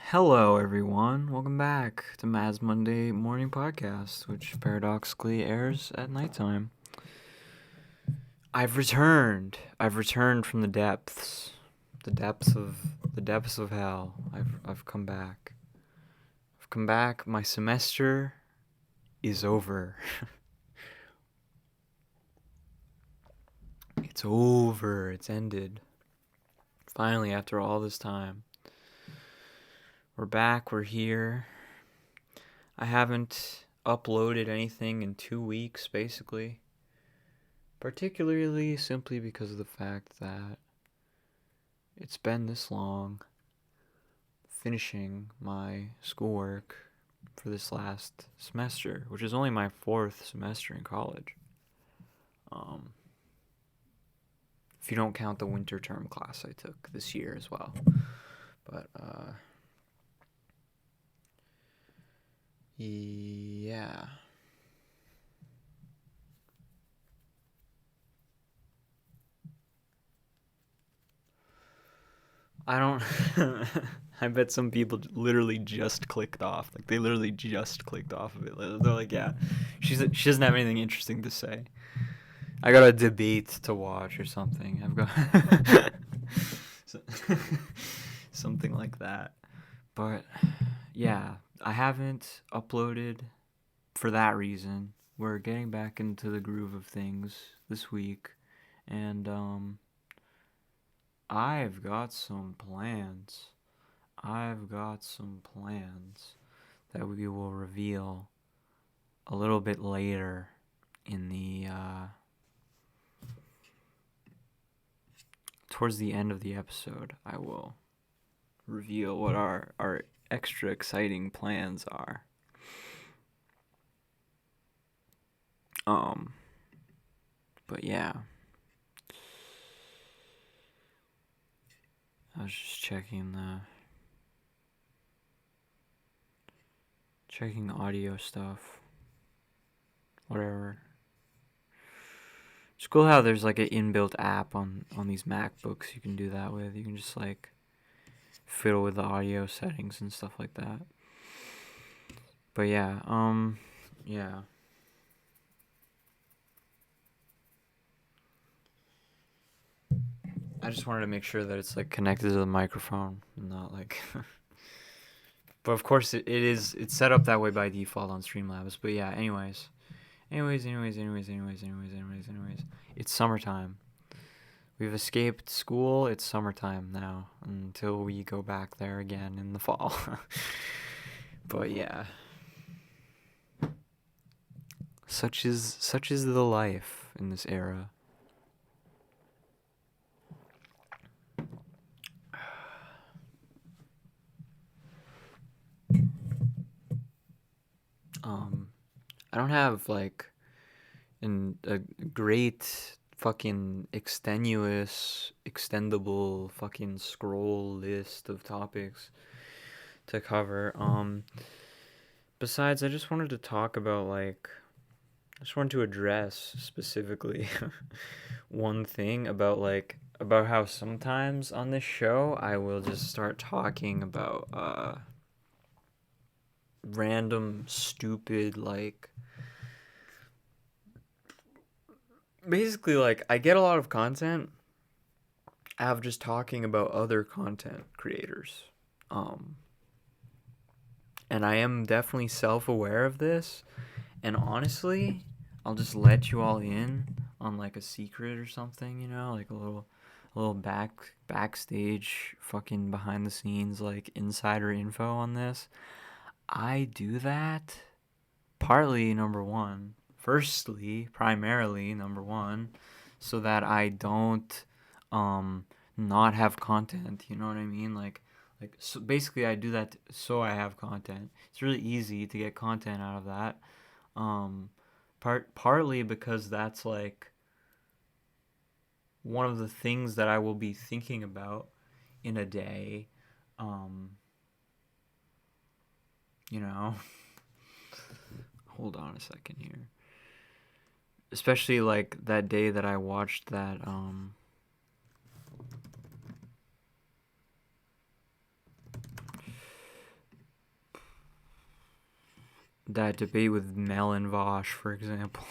Hello, everyone. Welcome back to Mad's Monday Morning Podcast, which paradoxically airs at nighttime. I've returned. I've returned from the depths of hell. I've come back. I've come back. My semester is over. It's over. It's ended. Finally, after all this time. We're back. We're here. I haven't uploaded anything in 2 weeks, basically. Particularly simply because of the fact that it's been this long finishing my schoolwork for this last semester, which is only my 4th semester in college. If you don't count the winter term class I took this year as well. But, yeah. I don't. I bet some people literally just clicked off. Like, they literally just clicked off of it. They're like, yeah, she doesn't have anything interesting to say. I got a debate to watch or something. I've got something like that. But yeah, I haven't uploaded for that reason. We're getting back into the groove of things this week, and I've got some plans. I've got some plans that we will reveal a little bit later in the towards the end of the episode. I will reveal what our extra exciting plans are. But yeah, I was just checking the audio stuff. Whatever. It's cool how there's like an inbuilt app on these MacBooks you can do that with. You can just like fiddle with the audio settings and stuff like that. But yeah, yeah. I just wanted to make sure that it's like connected to the microphone and not like but of course it's set up that way by default on Streamlabs. But yeah, anyways. It's summertime. We've escaped school. It's summertime now until we go back there again in the fall. But yeah. Such is the life in this era. I don't have like a great fucking extendable fucking scroll list of topics to cover. Besides, I just wanted to talk about I just wanted to address specifically one thing about how sometimes on this show I will just start talking about random stupid basically I get a lot of content out of just talking about other content creators. And I am definitely self-aware of this, and honestly, I'll just let you all in on a secret or something, like a little backstage fucking behind the scenes insider info on this. I do that partly primarily number one, so that I don't not have content, you know what I mean? So basically I do that so I have content. It's really easy to get content out of that. Partly because that's one of the things that I will be thinking about in a day. Hold on a second here. Especially that day that I watched that that debate with Mel and Vosh, for example.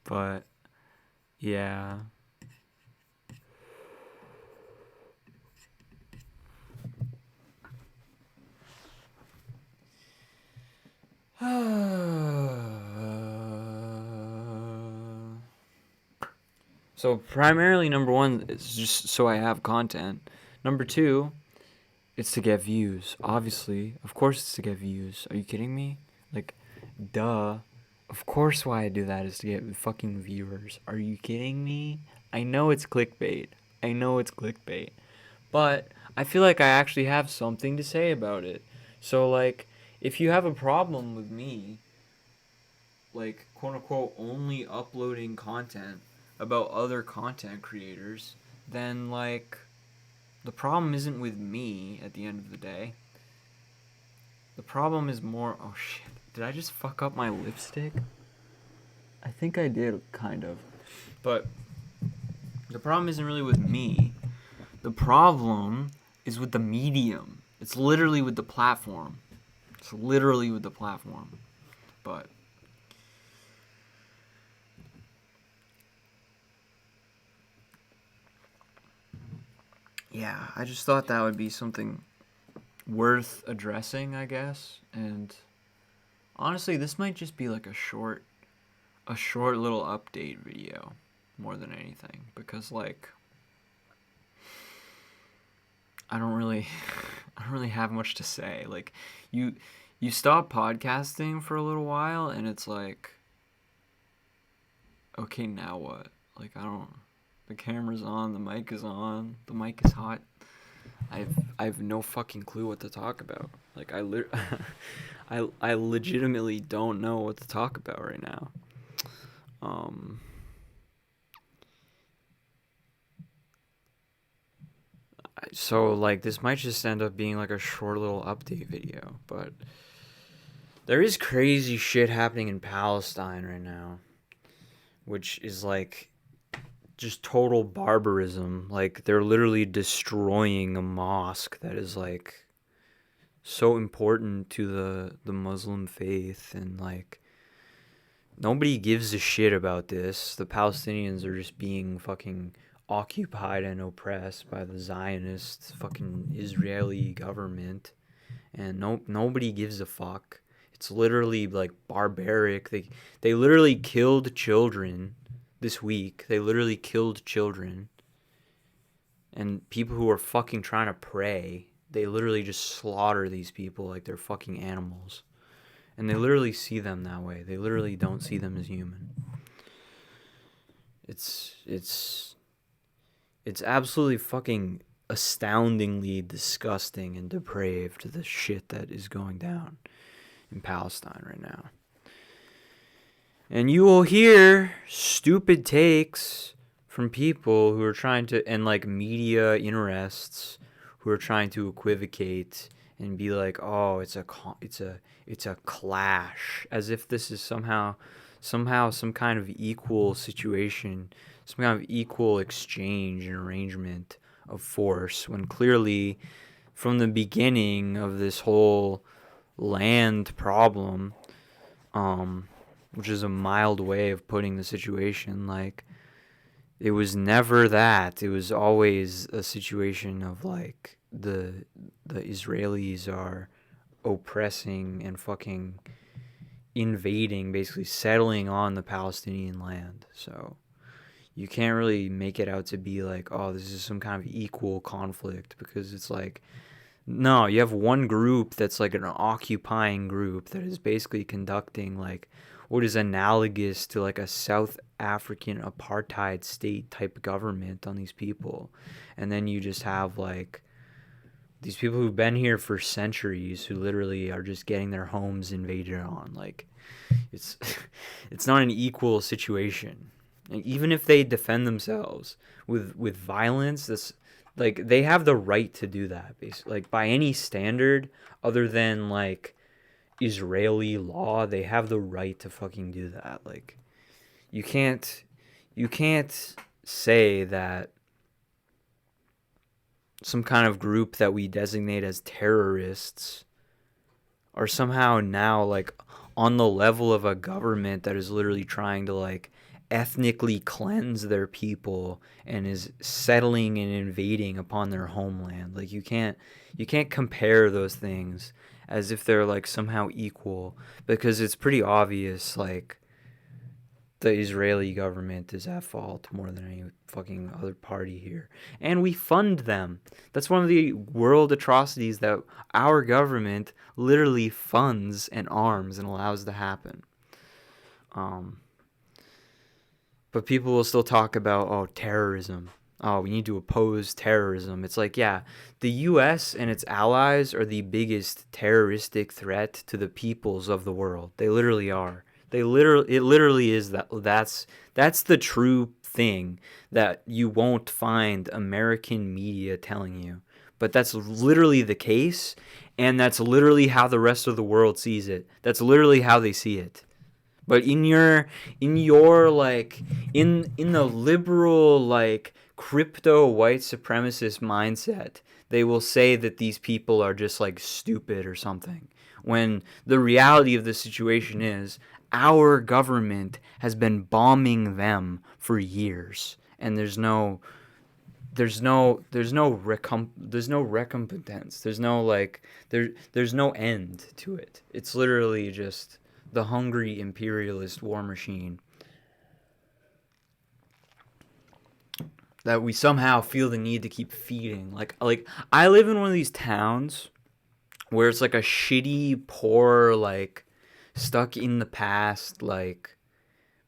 But yeah. So primarily, number one, it's just so I have content. Number two, it's to get views. Obviously, of course, it's to get views. Are you kidding me? Like, duh. Of course, why I do that is to get fucking viewers. Are you kidding me? I know it's clickbait. I know it's clickbait. But I feel like I actually have something to say about it. So, like, if you have a problem with me, like, quote unquote, only uploading content about other content creators, then, like, the problem isn't with me at the end of the day. The problem is more. Oh shit. Did I just fuck up my lipstick? I think I did, kind of. But the problem isn't really with me. The problem is with the medium. It's literally with the platform. It's literally with the platform. But yeah, I just thought that would be something worth addressing, I guess. And honestly, this might just be like a short little update video more than anything, because like I don't really have much to say. Like you stop podcasting for a little while and it's like, okay, now what? Like the camera's on, the mic is on, the mic is hot. I have no fucking clue what to talk about. Like I legitimately don't know what to talk about right now. So like this might just end up being like a short little update video, but there is crazy shit happening in Palestine right now, which is like just total barbarism. Like they're literally destroying a mosque that is like so important to the Muslim faith, and like nobody gives a shit about this. The Palestinians are just being fucking occupied and oppressed by the Zionist fucking Israeli government, and nobody gives a fuck. It's literally like barbaric. They literally killed children this week. They literally killed children. And people who are fucking trying to pray, they literally just slaughter these people like they're fucking animals. And they literally see them that way. They literally don't see them as human. It's absolutely fucking astoundingly disgusting and depraved, the shit that is going down in Palestine right now. And you will hear stupid takes from people who are trying to, and like media interests who are trying to equivocate and be like, oh, it's a clash, as if this is somehow some kind of equal situation, some kind of equal exchange and arrangement of force, when clearly from the beginning of this whole land problem, which is a mild way of putting the situation, like it was never that. It was always a situation of like the Israelis are oppressing and fucking invading, basically settling on the Palestinian land. So you can't really make it out to be like, oh, this is some kind of equal conflict, because it's like, no, you have one group that's like an occupying group that is basically conducting like what is analogous to like a South African apartheid state type government on these people. And then you just have like these people who've been here for centuries who literally are just getting their homes invaded on. Like it's it's not an equal situation. And even if they defend themselves with violence, this like they have the right to do that, basically. Like by any standard other than like Israeli law, they have the right to fucking do that. Like you can't say that some kind of group that we designate as terrorists are somehow now like on the level of a government that is literally trying to like ethnically cleanse their people and is settling and invading upon their homeland. Like you can't compare those things as if they're like somehow equal, because it's pretty obvious like the Israeli government is at fault more than any fucking other party here. And we fund them. That's one of the world atrocities that our government literally funds and arms and allows to happen. Um, but people will still talk about, oh, terrorism. Oh, we need to oppose terrorism. It's like, yeah, the US and its allies are the biggest terroristic threat to the peoples of the world. They literally are. It literally is that's the true thing that you won't find American media telling you. But that's literally the case, and that's literally how the rest of the world sees it. That's literally how they see it. But in your like in the liberal like crypto white supremacist mindset, they will say that these people are just like stupid or something. When the reality of the situation is our government has been bombing them for years, and there's no recompense. There's no like there's no end to it. It's literally just the hungry imperialist war machine that we somehow feel the need to keep feeding. Like I live in one of these towns where it's like a shitty, poor, like stuck in the past, like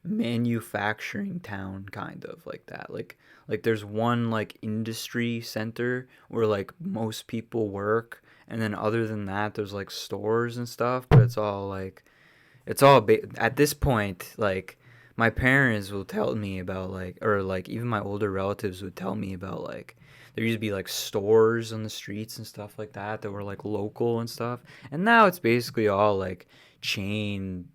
manufacturing town, kind of like that. Like there's one like industry center where like most people work, and then other than that there's like stores and stuff, but at this point, like my parents will tell me about like, or like even my older relatives would tell me about like there used to be like stores on the streets and stuff like that were like local and stuff, and now it's basically all like chain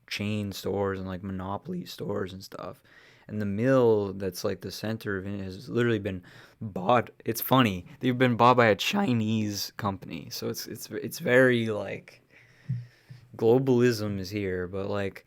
chain stores and like monopoly stores and stuff. And the mill that's like the center of it has literally been bought. It's funny, they've been bought by a Chinese company, so it's very like globalism is here. But like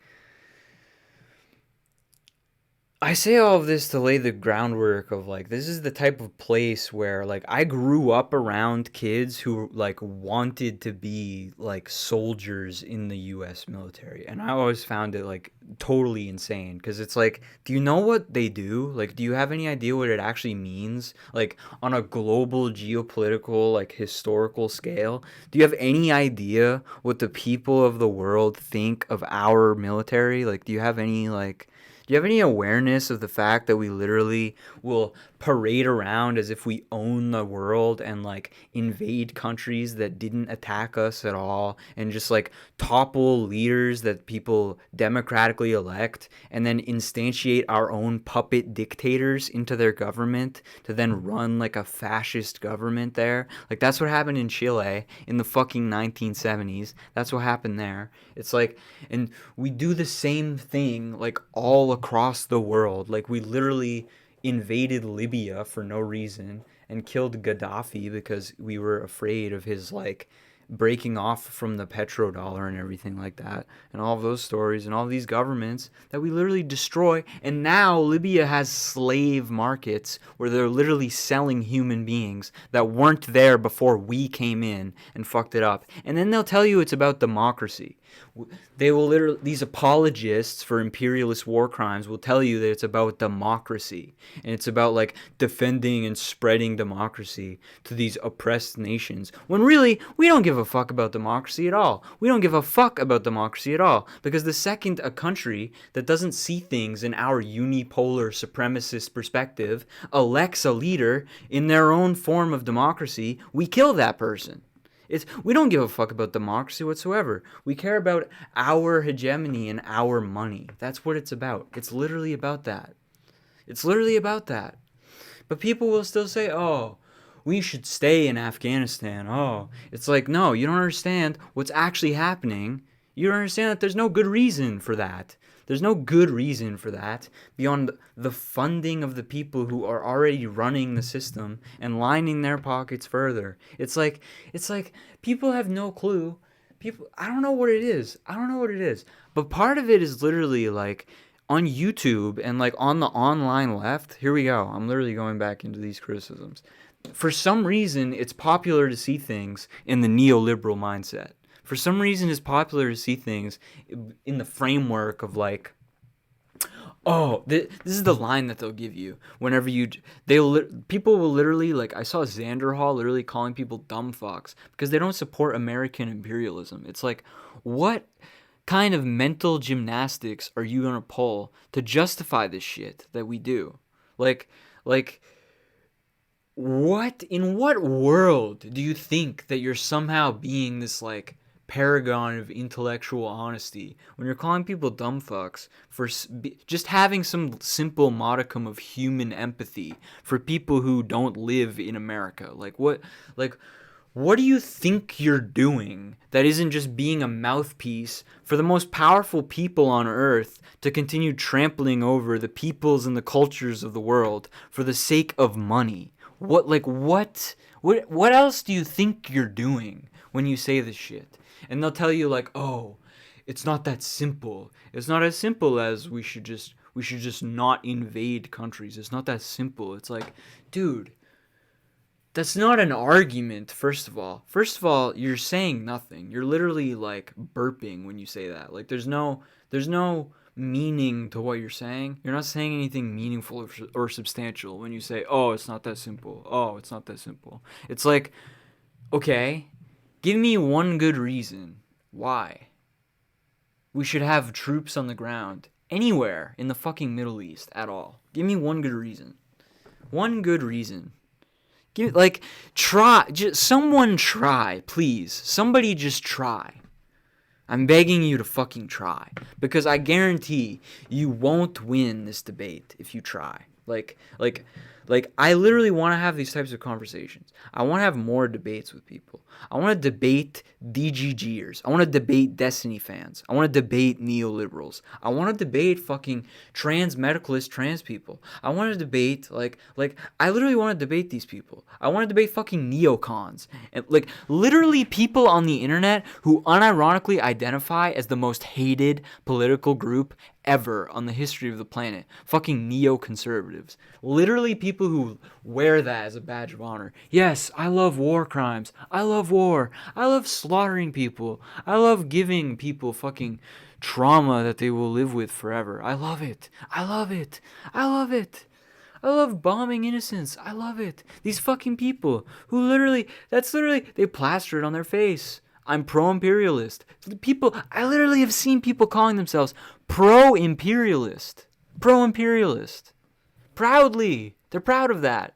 I say all of this to lay the groundwork of like this is the type of place where like I grew up around kids who like wanted to be like soldiers in the US military, and I always found it like totally insane because it's like, do you know what they do? Like, do you have any idea what it actually means like on a global geopolitical like historical scale? Do you have any idea what the people of the world think of our military? Like, do you have any awareness of the fact that we literally will parade around as if we own the world and like invade countries that didn't attack us at all, and just like topple leaders that people democratically elect, and then instantiate our own puppet dictators into their government to then run like a fascist government there? Like that's what happened in Chile in the fucking 1970s. That's what happened there. It's like, and we do the same thing like all across the world. Like we literally invaded Libya for no reason and killed Gaddafi because we were afraid of his like breaking off from the petrodollar and everything like that, and all of those stories and all these governments that we literally destroy. And now Libya has slave markets where they're literally selling human beings that weren't there before we came in and fucked it up. And then they'll tell you it's about democracy. They will literally, these apologists for imperialist war crimes will tell you that it's about democracy, and it's about like defending and spreading democracy to these oppressed nations, when really we don't give a fuck about democracy at all. We don't give a fuck about democracy at all, because the second a country that doesn't see things in our unipolar supremacist perspective elects a leader in their own form of democracy, we kill that person. We don't give a fuck about democracy whatsoever. We care about our hegemony and our money. That's what it's about. It's literally about that. It's literally about that. But people will still say, oh, we should stay in Afghanistan. Oh, it's like, no, you don't understand what's actually happening. You don't understand that there's no good reason for that. There's no good reason for that beyond the funding of the people who are already running the system and lining their pockets further. It's like people have no clue people, I don't know what it is. I don't know what it is. But part of it is literally like on YouTube and like on the online left. Here we go. I'm literally going back into these criticisms. For some reason, it's popular to see things in the neoliberal mindset. For some reason, it's popular to see things in the framework of like, oh, this is the line that they'll give you whenever you people will literally, like, I saw Xander Hall literally calling people dumb fucks because they don't support American imperialism. It's like, what kind of mental gymnastics are you gonna pull to justify this shit that we do? Like, like what in what world do you think that you're somehow being this like paragon of intellectual honesty when you're calling people dumb fucks for just having some simple modicum of human empathy for people who don't live in America? What do you think you're doing that isn't just being a mouthpiece for the most powerful people on earth to continue trampling over the peoples and the cultures of the world for the sake of money? What else do you think you're doing when you say this shit? And they'll tell you like, "Oh, it's not that simple. It's not as simple as we should just not invade countries. It's not that simple." It's like, dude, that's not an argument, first of all. First of all, you're saying nothing. You're literally like burping when you say that. Like there's no meaning to what you're saying. You're not saying anything meaningful or substantial when you say, "Oh, it's not that simple. Oh, it's not that simple." It's like, okay, give me one good reason why we should have troops on the ground anywhere in the fucking Middle East at all. Give me one good reason. One good reason. Someone try, please. Somebody just try. I'm begging you to fucking try. Because I guarantee you won't win this debate if you try. I literally want to have these types of conversations. I want to have more debates with people. I want to debate DGGers. I want to debate Destiny fans. I want to debate neoliberals. I want to debate fucking medicalist trans people. I want to debate, I literally want to debate these people. I want to debate fucking neocons. And, literally people on the internet who unironically identify as the most hated political group ever on the history of the planet. Fucking neoconservatives. Literally people who wear that as a badge of honor. Yes, I love war crimes. I love war. I love slaughtering people. I love giving people fucking trauma that they will live with forever. I love it. I love it. I love it. I love bombing innocents. I love it. These fucking people who they plaster it on their face. I'm pro-imperialist. I literally have seen people calling themselves pro-imperialist. Pro-imperialist. Proudly. They're proud of that.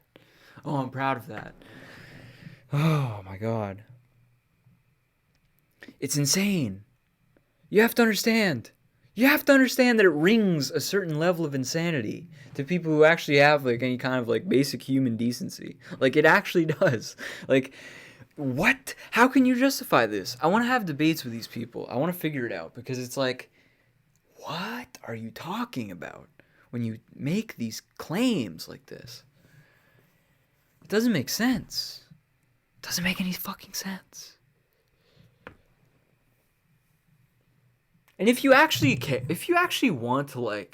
Oh, I'm proud of that. Oh, my God. It's insane. You have to understand. You have to understand that it rings a certain level of insanity to people who actually have, any kind of, basic human decency. It actually does. What? How can you justify this? I want to have debates with these people. I want to figure it out because it's what are you talking about when you make these claims like this? It doesn't make sense. It doesn't make any fucking sense. And if you actually want to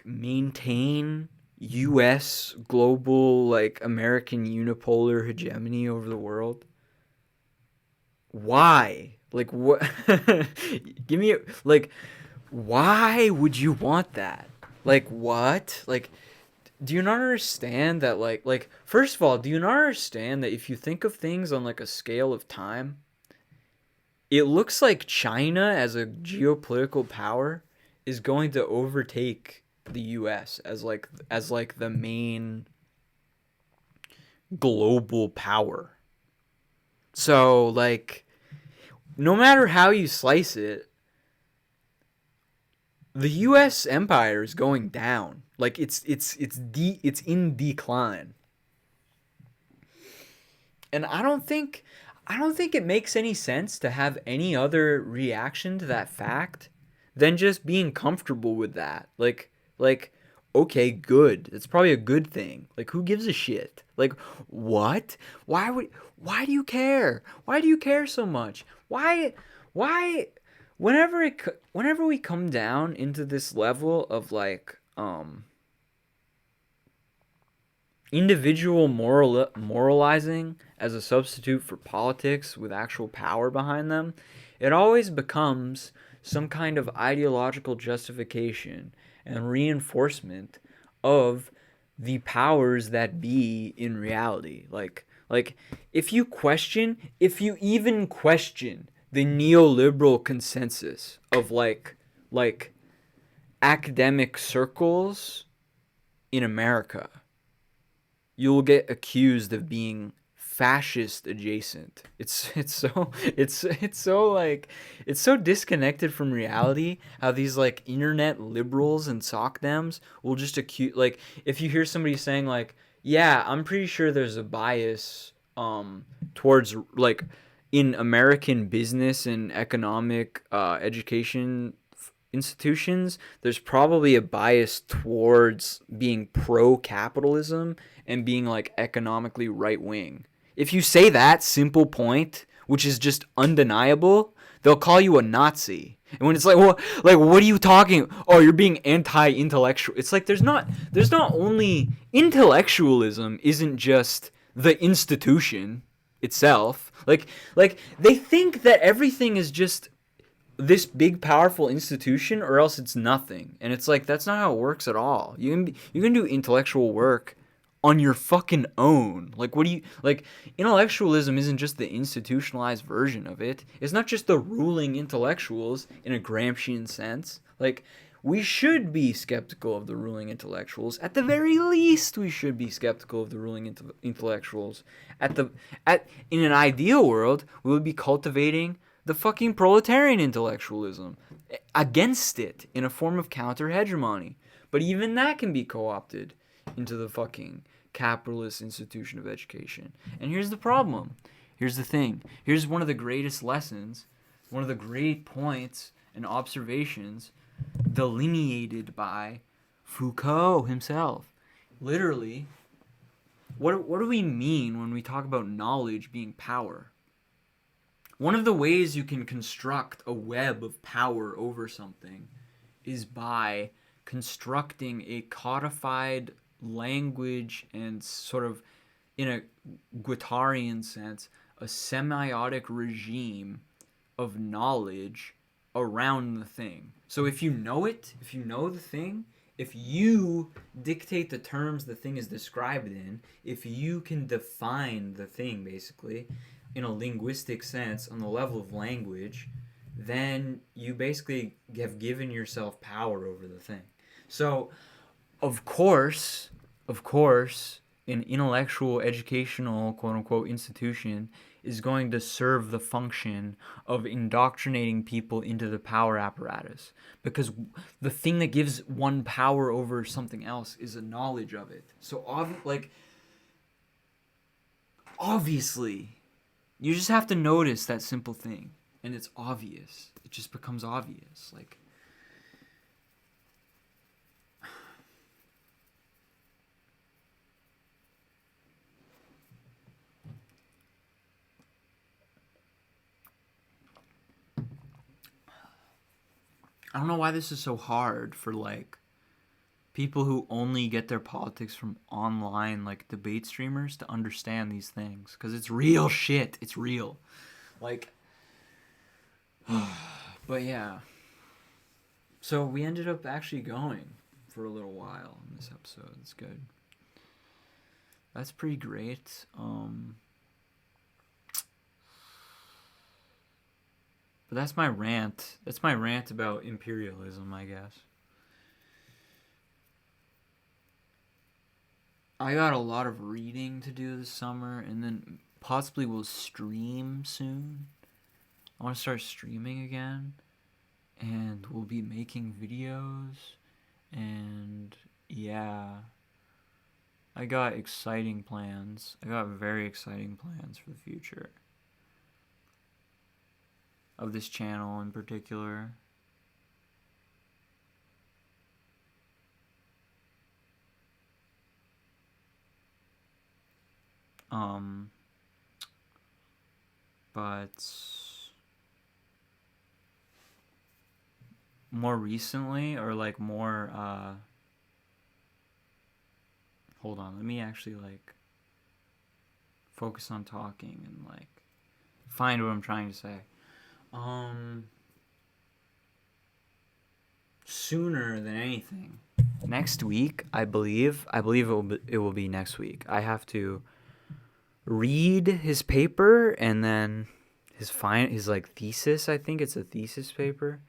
maintain U.S. global, American unipolar hegemony over the world, why? What? Give me why would you want that? What? Do you not understand that, first of all, do you not understand that if you think of things on, a scale of time, it looks like China as a geopolitical power is going to overtake the U.S. as the main global power. So no matter how you slice it, the U.S. empire is going down. It's in decline. And I don't think it makes any sense to have any other reaction to that fact than just being comfortable with that. okay, good. It's probably a good thing. Like, who gives a shit? Like, what? Why do you care? Why do you care so much? Why whenever we come down into this level of like individual moralizing as a substitute for politics with actual power behind them, it always becomes some kind of ideological justification and reinforcement of the powers that be in reality. Like if you even question the neoliberal consensus of like academic circles in America, you will get accused of being fascist adjacent. It's so disconnected from reality how these like internet liberals and sockdems will just accuse, like, if you hear somebody saying like, yeah, I'm pretty sure there's a bias towards like in American business and economic education institutions, there's probably a bias towards being pro capitalism and being like economically right wing. If you say that simple point, which is just undeniable, they'll call you a Nazi. And when it's like, well, like, what are you talking? Oh, you're being anti-intellectual. It's like there's not only intellectualism isn't just the institution itself. Like they think that everything is just this big powerful institution or else it's nothing, and it's like that's not how it works at all. You can do intellectual work on your fucking own. Like, what do you like? Intellectualism isn't just the institutionalized version of it. It's not just the ruling intellectuals in a Gramscian sense. Like, we should be skeptical of the ruling intellectuals. At the very least, we should be skeptical of the ruling intellectuals. In an ideal world, we would be cultivating the fucking proletarian intellectualism against it in a form of counter hegemony. But even that can be co-opted into the fucking capitalist institution of education. And here's the problem. Here's the thing. Here's one of the greatest lessons, one of the great points and observations delineated by Foucault himself. Literally, what do we mean when we talk about knowledge being power? One of the ways you can construct a web of power over something is by constructing a codified language and sort of, in a Guattarian sense, a semiotic regime of knowledge around the thing. So if you know it, if you know the thing, if you dictate the terms the thing is described in, if you can define the thing basically in a linguistic sense on the level of language, then you basically have given yourself power over the thing. So, of course, an intellectual, educational, quote-unquote, institution is going to serve the function of indoctrinating people into the power apparatus. Because the thing that gives one power over something else is a knowledge of it. So, obviously, you just have to notice that simple thing. And it's obvious. It just becomes obvious. Like, I don't know why this is so hard for, like, people who only get their politics from online, like, debate streamers to understand these things. Because it's real shit. It's real. Like, but yeah. So we ended up actually going for a little while in this episode. It's good. That's pretty great. But that's my rant. That's my rant about imperialism, I guess. I got a lot of reading to do this summer, and then possibly will stream soon. I want to start streaming again, and we'll be making videos, and yeah. I got exciting plans. I got very exciting plans for the future of this channel in particular. Um, but more recently, or like more, hold on, let me actually like focus on talking and like find what I'm trying to say. Sooner than anything, next week, I believe it will be next week. I have to read his paper, and then his like thesis. I think it's a thesis paper,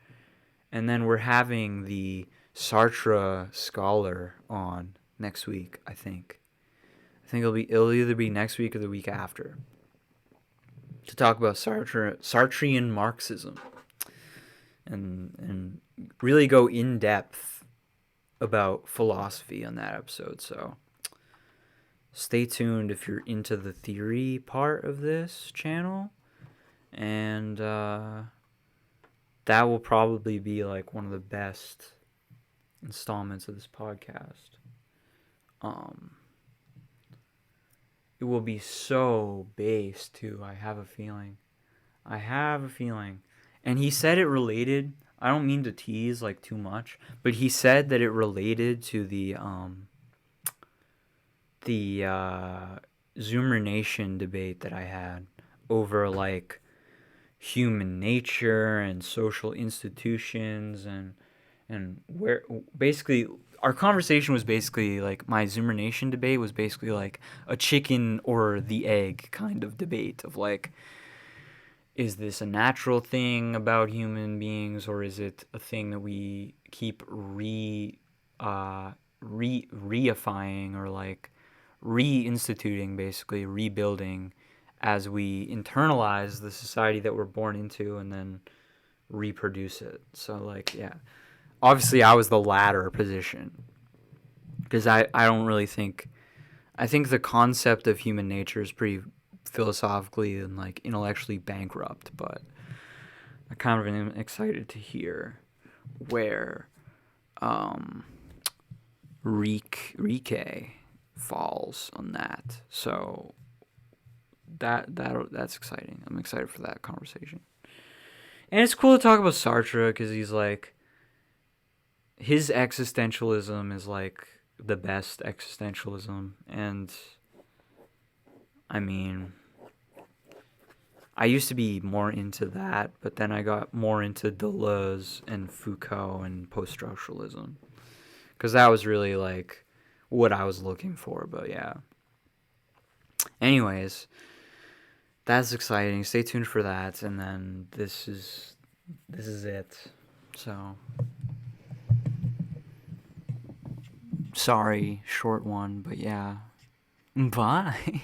and then we're having the Sartre scholar on next week. I think it'll either be next week or the week after, to talk about Sartrean Marxism, and really go in depth about philosophy on that episode. So stay tuned if you're into the theory part of this channel, and that will probably be like one of the best installments of this podcast. It will be so based too. I have a feeling. And he said it related. I don't mean to tease like too much, but he said that it related to the Zoomer Nation debate that I had over like human nature and social institutions, and where basically our conversation was basically like, my Zoomer Nation debate was basically like a chicken or the egg kind of debate of like, is this a natural thing about human beings, or is it a thing that we keep reifying or like reinstituting, basically rebuilding, as we internalize the society that we're born into and then reproduce it. So like, yeah, obviously I was the latter position, because I don't really think, I think the concept of human nature is pretty philosophically and like intellectually bankrupt, but I kind of am excited to hear where Rike falls on that. So that's exciting. I'm excited for that conversation. And it's cool to talk about Sartre, because he's like, his existentialism is like the best existentialism. And I mean, I used to be more into that, but then I got more into Deleuze and Foucault and post-structuralism, because that was really like what I was looking for. But yeah, anyways, that's exciting. Stay tuned for that. And then this is it. So sorry, short one, but yeah, bye.